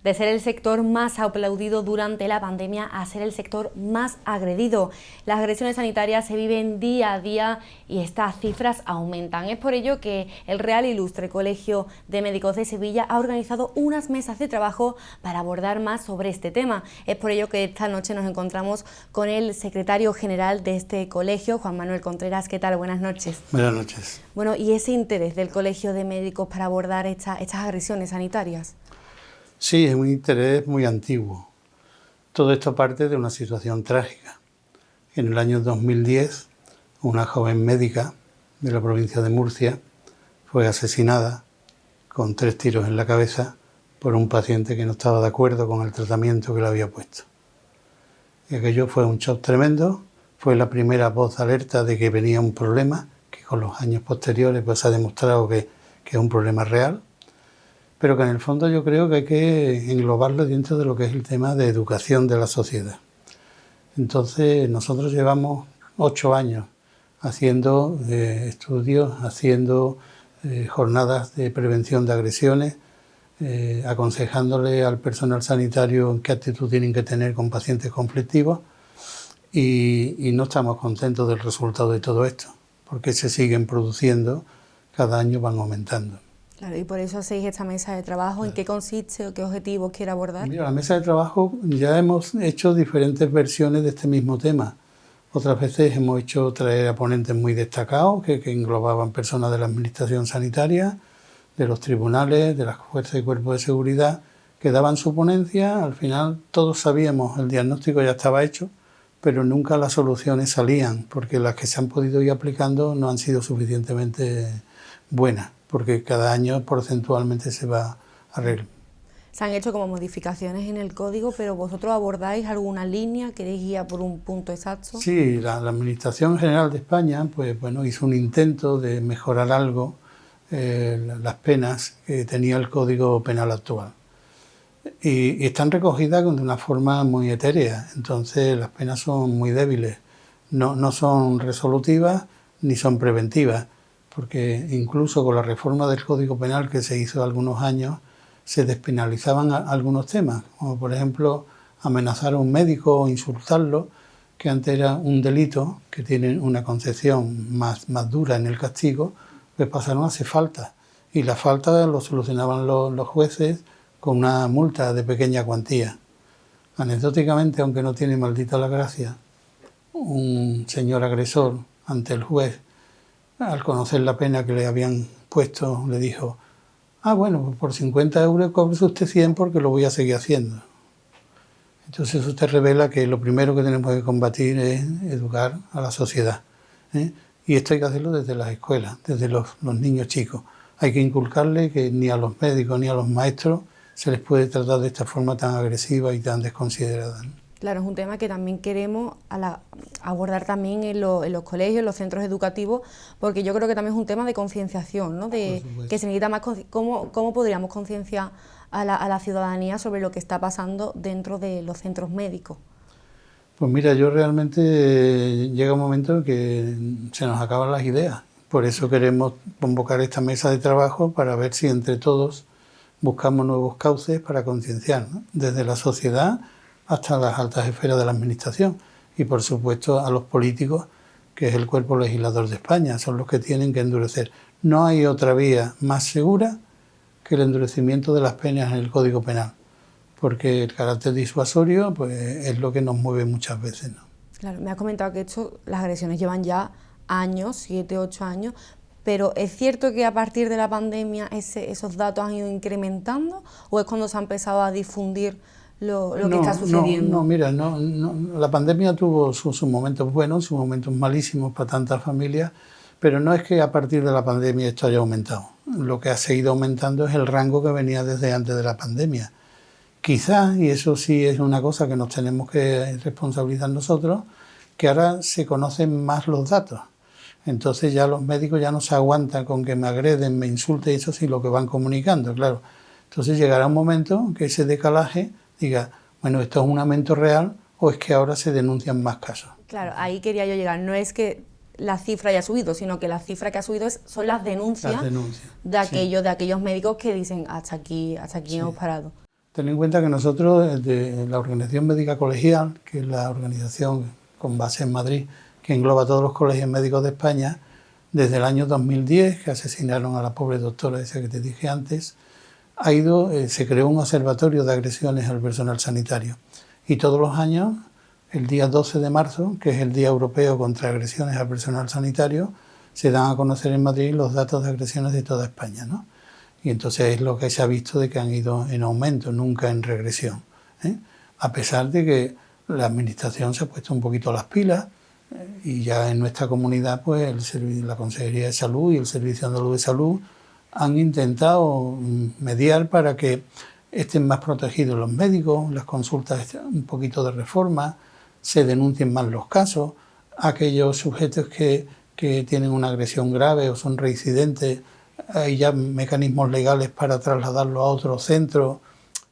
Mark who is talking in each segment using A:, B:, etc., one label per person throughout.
A: De ser el sector más aplaudido durante la pandemia a ser el sector más agredido. Las agresiones sanitarias se viven día a día y estas cifras aumentan. Es por ello que el Real Ilustre Colegio de Médicos de Sevilla ha organizado unas mesas de trabajo para abordar más sobre este tema. Es por ello que esta noche nos encontramos con el secretario general de este colegio, Juan Manuel Contreras. ¿Qué tal? Buenas noches.
B: Buenas noches.
A: Bueno, ¿y ese interés del Colegio de Médicos para abordar estas agresiones sanitarias?
B: Sí, es un interés muy antiguo. Todo esto parte de una situación trágica. En el año 2010, una joven médica de la provincia de Murcia fue asesinada con 3 tiros en la cabeza por un paciente que no estaba de acuerdo con el tratamiento que le había puesto. Y aquello fue un shock tremendo, fue la primera voz de alerta de que venía un problema, que con los años posteriores pues ha demostrado que es un problema real, pero que en el fondo yo creo que hay que englobarlo dentro de lo que es el tema de educación de la sociedad. Entonces nosotros llevamos 8 años haciendo estudios, haciendo jornadas de prevención de agresiones, aconsejándole al personal sanitario qué actitud tienen que tener con pacientes conflictivos y no estamos contentos del resultado de todo esto, porque se siguen produciendo, cada año van aumentando.
A: Claro, y por eso hacéis esta mesa de trabajo. ¿En qué consiste o qué objetivos quiere abordar?
B: Mira, la mesa de trabajo ya hemos hecho diferentes versiones de este mismo tema. Otras veces hemos hecho traer a ponentes muy destacados que englobaban personas de la administración sanitaria, de los tribunales, de las fuerzas y cuerpos de seguridad, que daban su ponencia. Al final todos sabíamos, el diagnóstico ya estaba hecho, pero nunca las soluciones salían, porque las que se han podido ir aplicando no han sido suficientemente buenas, porque cada año porcentualmente se va arreglando.
A: Se han hecho como modificaciones en el código, pero ¿vosotros abordáis alguna línea? ¿Queréis guiar por un punto exacto?
B: Sí, la Administración General de España pues, bueno, hizo un intento de mejorar algo las penas que tenía el Código Penal actual. Y están recogidas de una forma muy etérea, entonces las penas son muy débiles, no son resolutivas ni son preventivas, porque incluso con la reforma del Código Penal que se hizo hace algunos años, se despenalizaban algunos temas, como por ejemplo amenazar a un médico o insultarlo, que antes era un delito, que tiene una concepción más dura en el castigo, pues pasaron a hacer falta. Y la falta lo solucionaban los jueces con una multa de pequeña cuantía. Anecdóticamente, aunque no tiene maldita la gracia, un señor agresor ante el juez, al conocer la pena que le habían puesto, le dijo: bueno, pues por 50 euros cobre usted 100 porque lo voy a seguir haciendo. Entonces usted revela que lo primero que tenemos que combatir es educar a la sociedad, ¿eh? Y esto hay que hacerlo desde las escuelas, desde los niños chicos. Hay que inculcarle que ni a los médicos ni a los maestros se les puede tratar de esta forma tan agresiva y tan desconsiderada, ¿no?
A: Claro, es un tema que también queremos abordar también en los colegios, en los centros educativos, porque yo creo que también es un tema de concienciación, ¿no? De que se necesita más cómo podríamos concienciar a la ciudadanía sobre lo que está pasando dentro de los centros médicos.
B: Pues mira, yo realmente llega un momento en que se nos acaban las ideas. Por eso queremos convocar esta mesa de trabajo para ver si entre todos buscamos nuevos cauces para concienciar, ¿no? Desde la sociedad hasta las altas esferas de la administración y, por supuesto, a los políticos, que es el cuerpo legislador de España, son los que tienen que endurecer. No hay otra vía más segura que el endurecimiento de las penas en el Código Penal, porque el carácter disuasorio pues, es lo que nos mueve muchas veces, ¿no?
A: Claro, me has comentado que las agresiones llevan ya años, 7, 8 años, pero ¿es cierto que a partir de la pandemia esos datos han ido incrementando o es cuando se ha empezado a difundir lo que está sucediendo?
B: Mira, la pandemia tuvo sus momentos buenos, sus momentos malísimos para tantas familias, pero no es que a partir de la pandemia esto haya aumentado. Lo que ha seguido aumentando es el rango que venía desde antes de la pandemia. Quizás, y eso sí es una cosa que nos tenemos que responsabilizar nosotros, que ahora se conocen más los datos. Entonces ya los médicos ya no se aguantan con que me agreden, me insulten, eso sí lo que van comunicando, claro. Entonces llegará un momento que ese decalaje diga, bueno, ¿esto es un aumento real o es que ahora se denuncian más casos?
A: Claro, ahí quería yo llegar. No es que la cifra haya subido, sino que la cifra que ha subido son las denuncias, de aquellos médicos que dicen hasta aquí
B: sí.
A: hemos parado.
B: Ten en cuenta que nosotros, de la Organización Médica Colegial, que es la organización con base en Madrid, que engloba a todos los colegios médicos de España, desde el año 2010, que asesinaron a la pobre doctora esa que te dije antes, se creó un observatorio de agresiones al personal sanitario. Y todos los años, el día 12 de marzo, que es el Día Europeo contra Agresiones al Personal Sanitario, se dan a conocer en Madrid los datos de agresiones de toda España, ¿no? Y entonces es lo que se ha visto de que han ido en aumento, nunca en regresión, ¿eh? A pesar de que la Administración se ha puesto un poquito las pilas, y ya en nuestra comunidad pues la Consejería de Salud y el Servicio Andaluz de Salud han intentado mediar para que estén más protegidos los médicos, las consultas un poquito de reforma, se denuncien más los casos, aquellos sujetos que tienen una agresión grave o son reincidentes, hay ya mecanismos legales para trasladarlo a otro centro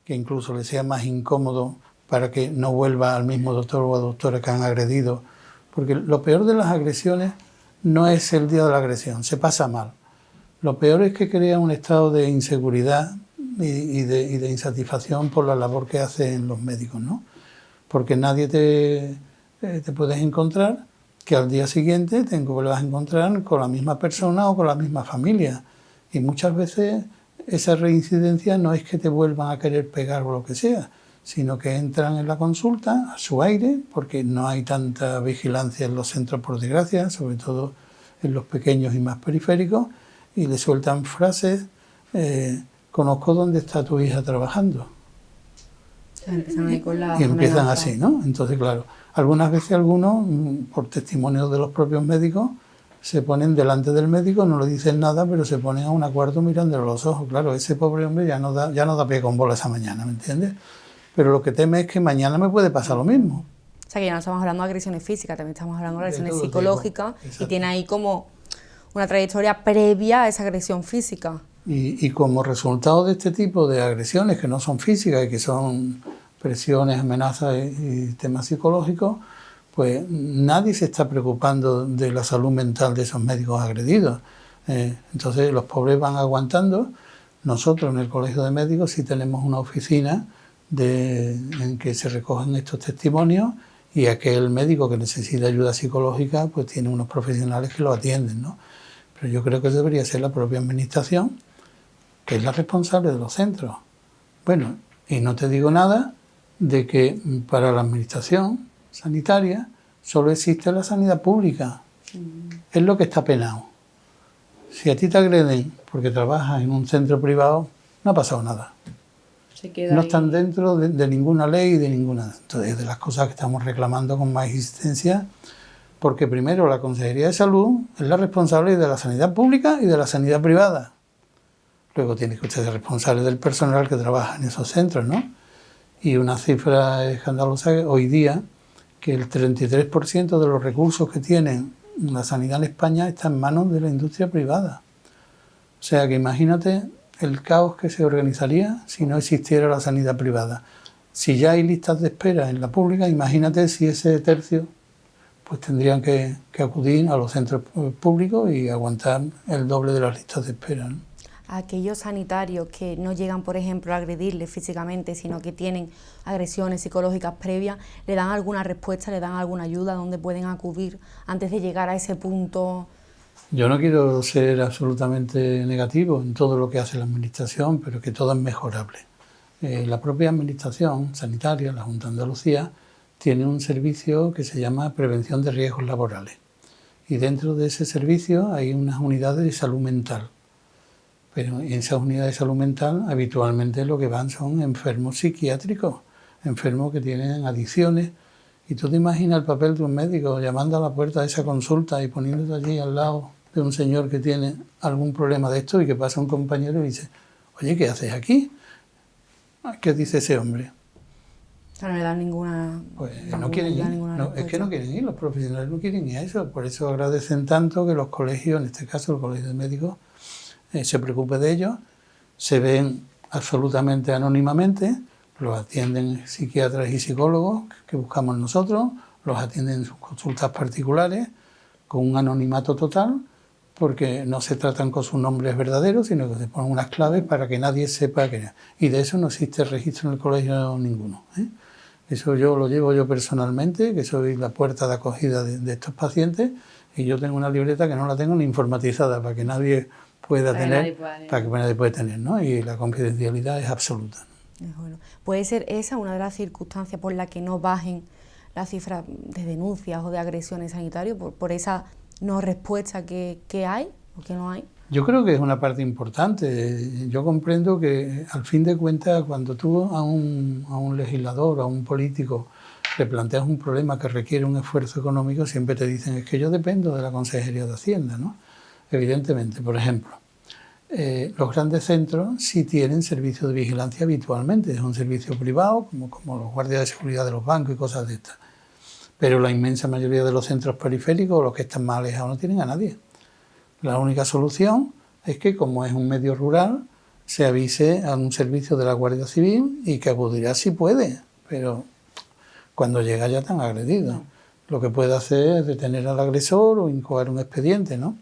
B: que incluso les sea más incómodo para que no vuelva al mismo doctor o doctora que han agredido. Porque lo peor de las agresiones no es el día de la agresión, se pasa mal. Lo peor es que crea un estado de inseguridad y de insatisfacción por la labor que hacen los médicos, ¿no? Porque nadie te puedes encontrar que al día siguiente te vuelvas a encontrar con la misma persona o con la misma familia. Y muchas veces esa reincidencia no es que te vuelvan a querer pegar o lo que sea, sino que entran en la consulta a su aire, porque no hay tanta vigilancia en los centros, por desgracia, sobre todo en los pequeños y más periféricos, y le sueltan frases, conozco dónde está tu hija trabajando. Y empiezan así, ¿no? Entonces, claro, algunas veces algunos, por testimonio de los propios médicos, se ponen delante del médico, no le dicen nada, pero se ponen a un cuarto mirándole los ojos. Claro, ese pobre hombre ya no da pie con bola esa mañana, ¿me entiendes? Pero lo que teme es que mañana me puede pasar lo mismo.
A: O sea, que ya no estamos hablando de agresiones físicas, también estamos hablando de agresiones psicológicas, y tiene ahí como una trayectoria previa a esa agresión física.
B: Y como resultado de este tipo de agresiones, que no son físicas y que son presiones, amenazas y temas psicológicos, pues nadie se está preocupando de la salud mental de esos médicos agredidos. Entonces los pobres van aguantando. Nosotros en el Colegio de Médicos sí tenemos una oficina en que se recogen estos testimonios, y aquel médico que necesita ayuda psicológica pues tiene unos profesionales que lo atienden, ¿no? Pero yo creo que debería ser la propia Administración, que es la responsable de los centros. Bueno, y no te digo nada de que para la Administración sanitaria solo existe la sanidad pública. Es lo que está penado. Si a ti te agreden porque trabajas en un centro privado, no ha pasado nada. No están dentro de ninguna ley, de ninguna. Entonces, de las cosas que estamos reclamando con más insistencia, porque primero la Consejería de Salud es la responsable de la sanidad pública y de la sanidad privada. Luego tiene que ser responsable del personal que trabaja en esos centros, ¿no? Y una cifra escandalosa hoy día, que el 33% de los recursos que tiene la sanidad en España está en manos de la industria privada. O sea que imagínate el caos que se organizaría si no existiera la sanidad privada. Si ya hay listas de espera en la pública, imagínate si ese tercio pues tendrían que acudir a los centros públicos y aguantar el doble de las listas de espera, ¿no?
A: A aquellos sanitarios que no llegan, por ejemplo, a agredirles físicamente, sino que tienen agresiones psicológicas previas, ¿le dan alguna respuesta, le dan alguna ayuda donde pueden acudir antes de llegar a ese punto?
B: Yo no quiero ser absolutamente negativo en todo lo que hace la Administración, pero que todo es mejorable. La propia Administración sanitaria, la Junta de Andalucía, tiene un servicio que se llama Prevención de Riesgos Laborales. Y dentro de ese servicio hay unas unidades de salud mental. Pero en esas unidades de salud mental habitualmente lo que van son enfermos psiquiátricos, enfermos que tienen adicciones. Y tú te imaginas el papel de un médico llamando a la puerta de esa consulta y poniéndote allí al lado de un señor que tiene algún problema de esto, y que pasa un compañero y dice, oye, ¿qué haces aquí? ¿Qué dice ese hombre?
A: No le dan ninguna...
B: Pues no quieren ir, es que no quieren ir, los profesionales no quieren ir a eso. Por eso agradecen tanto que los colegios, en este caso el Colegio de Médicos, se preocupe de ellos. Se ven absolutamente anónimamente, los atienden psiquiatras y psicólogos que buscamos nosotros, los atienden en sus consultas particulares con un anonimato total, porque no se tratan con sus nombres verdaderos, sino que se ponen unas claves para que nadie sepa que... Y de eso no existe registro en el colegio ninguno, ¿eh? Eso yo lo llevo yo personalmente, que soy la puerta de acogida de estos pacientes, y yo tengo una libreta que no la tengo ni informatizada para que nadie pueda tener, para que nadie pueda tener, ¿no? Y la confidencialidad es absoluta.
A: Bueno, ¿puede ser esa una de las circunstancias por las que no bajen las cifras de denuncias o de agresiones sanitarias, por esa no respuesta que hay o que no hay?
B: Yo creo que es una parte importante. Yo comprendo que, al fin de cuentas, cuando tú a un legislador, a un político, le planteas un problema que requiere un esfuerzo económico, siempre te dicen, es que yo dependo de la Consejería de Hacienda, ¿no? Evidentemente, por ejemplo, los grandes centros sí tienen servicio de vigilancia habitualmente, es un servicio privado, como los guardias de seguridad de los bancos y cosas de estas. Pero la inmensa mayoría de los centros periféricos, los que están más alejados, no tienen a nadie. La única solución es que, como es un medio rural, se avise a un servicio de la Guardia Civil y que acudirá si puede, pero cuando llega ya están agredidos. Lo que puede hacer es detener al agresor o incoar un expediente, ¿no?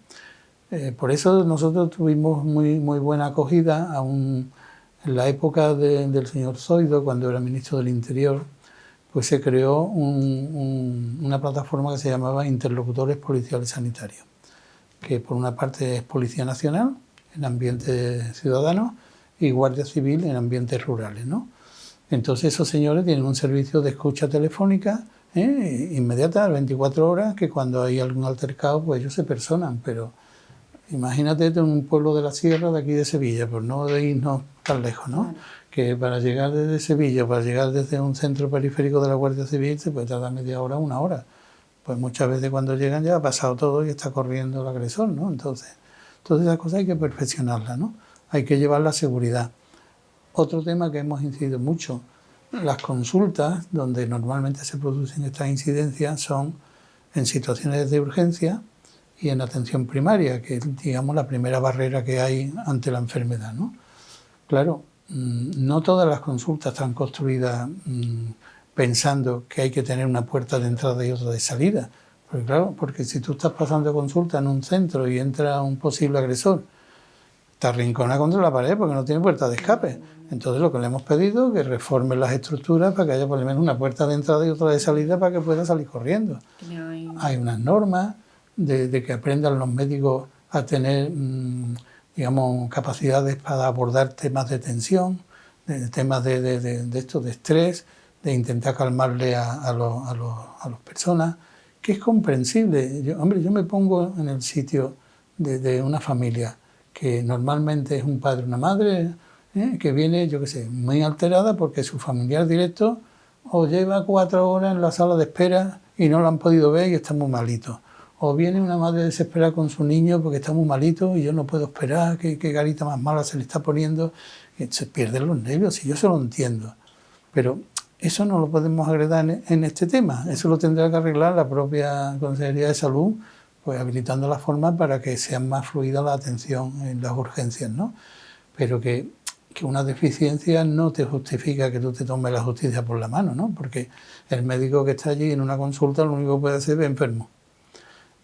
B: Por eso nosotros tuvimos muy buena acogida en la época del señor Zoido, cuando era ministro del Interior, pues se creó una plataforma que se llamaba Interlocutores Policiales Sanitarios, que por una parte es Policía Nacional en ambientes ciudadanos y Guardia Civil en ambientes rurales, ¿no? Entonces esos señores tienen un servicio de escucha telefónica inmediata, 24 horas, que cuando hay algún altercado, pues ellos se personan. Pero imagínate en un pueblo de la sierra de aquí de Sevilla, pues no de irnos tan lejos, ¿no? Claro. Que para llegar desde Sevilla, para llegar desde un centro periférico de la Guardia Civil, se puede tardar media hora, una hora. Pues muchas veces cuando llegan ya ha pasado todo y está corriendo el agresor, ¿no? Entonces esas cosas hay que perfeccionarlas, ¿no? Hay que llevar la seguridad. Otro tema que hemos incidido mucho, las consultas donde normalmente se producen estas incidencias son en situaciones de urgencia y en atención primaria, que es, digamos, la primera barrera que hay ante la enfermedad, ¿no? Claro, no todas las consultas están construidas pensando que hay que tener una puerta de entrada y otra de salida. Porque claro, porque si tú estás pasando consulta en un centro y entra un posible agresor, te arrincona contra la pared porque no tiene puerta de escape. Entonces lo que le hemos pedido es que reformen las estructuras para que haya por lo menos una puerta de entrada y otra de salida para que pueda salir corriendo. Hay unas normas de que aprendan los médicos a tener, digamos, capacidades para abordar temas de tensión, temas de esto, de estrés, de intentar calmarle a las personas, que es comprensible. Yo me pongo en el sitio de una familia que normalmente es un padre o una madre, que viene, yo qué sé, muy alterada porque su familiar directo o lleva 4 horas en la sala de espera y no lo han podido ver y está muy malito. O viene una madre desesperada con su niño porque está muy malito y yo no puedo esperar, qué carita más mala se le está poniendo, y se pierden los nervios, y yo se lo entiendo. Pero eso no lo podemos agregar en este tema, eso lo tendrá que arreglar la propia Consejería de Salud, pues habilitando las formas para que sea más fluida la atención en las urgencias, ¿no? Pero que una deficiencia no te justifica que tú te tomes la justicia por la mano, ¿no? Porque el médico que está allí en una consulta lo único que puede hacer es enfermo.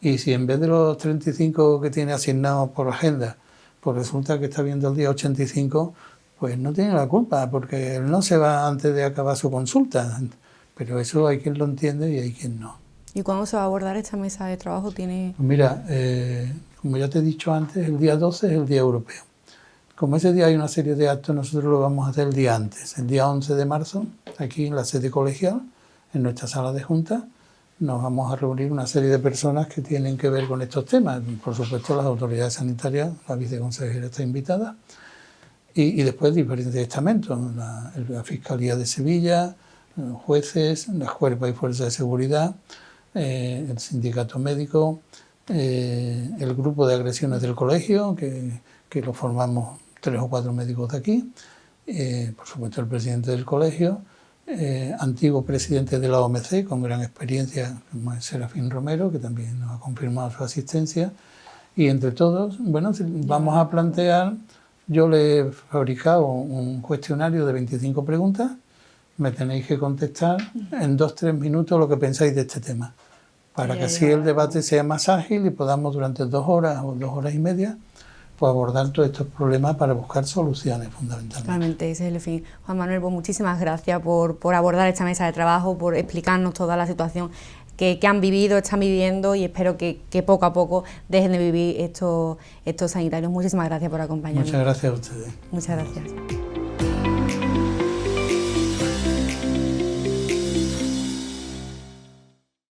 B: Y si en vez de los 35 que tiene asignados por agenda, pues resulta que está viendo el día 85, pues no tiene la culpa, porque él no se va antes de acabar su consulta. Pero eso hay quien lo entiende y hay quien no.
A: ¿Y cuándo se va a abordar esta mesa de trabajo?
B: Pues mira, como ya te he dicho antes, el día 12 es el Día Europeo. Como ese día hay una serie de actos, nosotros lo vamos a hacer el día antes. El día 11 de marzo, aquí en la sede colegial, en nuestra sala de junta, nos vamos a reunir una serie de personas que tienen que ver con estos temas. Por supuesto, las autoridades sanitarias, la viceconsejera está invitada, y después diferentes estamentos, la Fiscalía de Sevilla, los jueces, las cuerpos y fuerzas de seguridad, el sindicato médico, el grupo de agresiones del colegio, que lo formamos 3 o 4 médicos de aquí, por supuesto el presidente del colegio, antiguo presidente de la OMC con gran experiencia, como es Serafín Romero, que también nos ha confirmado su asistencia, y entre todos, bueno, vamos a plantear, yo le he fabricado un cuestionario de 25 preguntas, me tenéis que contestar en 2 o 3 minutos lo que pensáis de este tema. para que así el debate sea más ágil y podamos durante 2 horas o 2 horas y media pues abordar todos estos problemas para buscar soluciones fundamentalmente.
A: Realmente ese es el fin. Juan Manuel, pues muchísimas gracias por abordar esta mesa de trabajo, por explicarnos toda la situación que han vivido, están viviendo, y espero que poco a poco dejen de vivir estos sanitarios. Muchísimas gracias por acompañarnos.
B: Muchas gracias a ustedes.
A: Muchas gracias.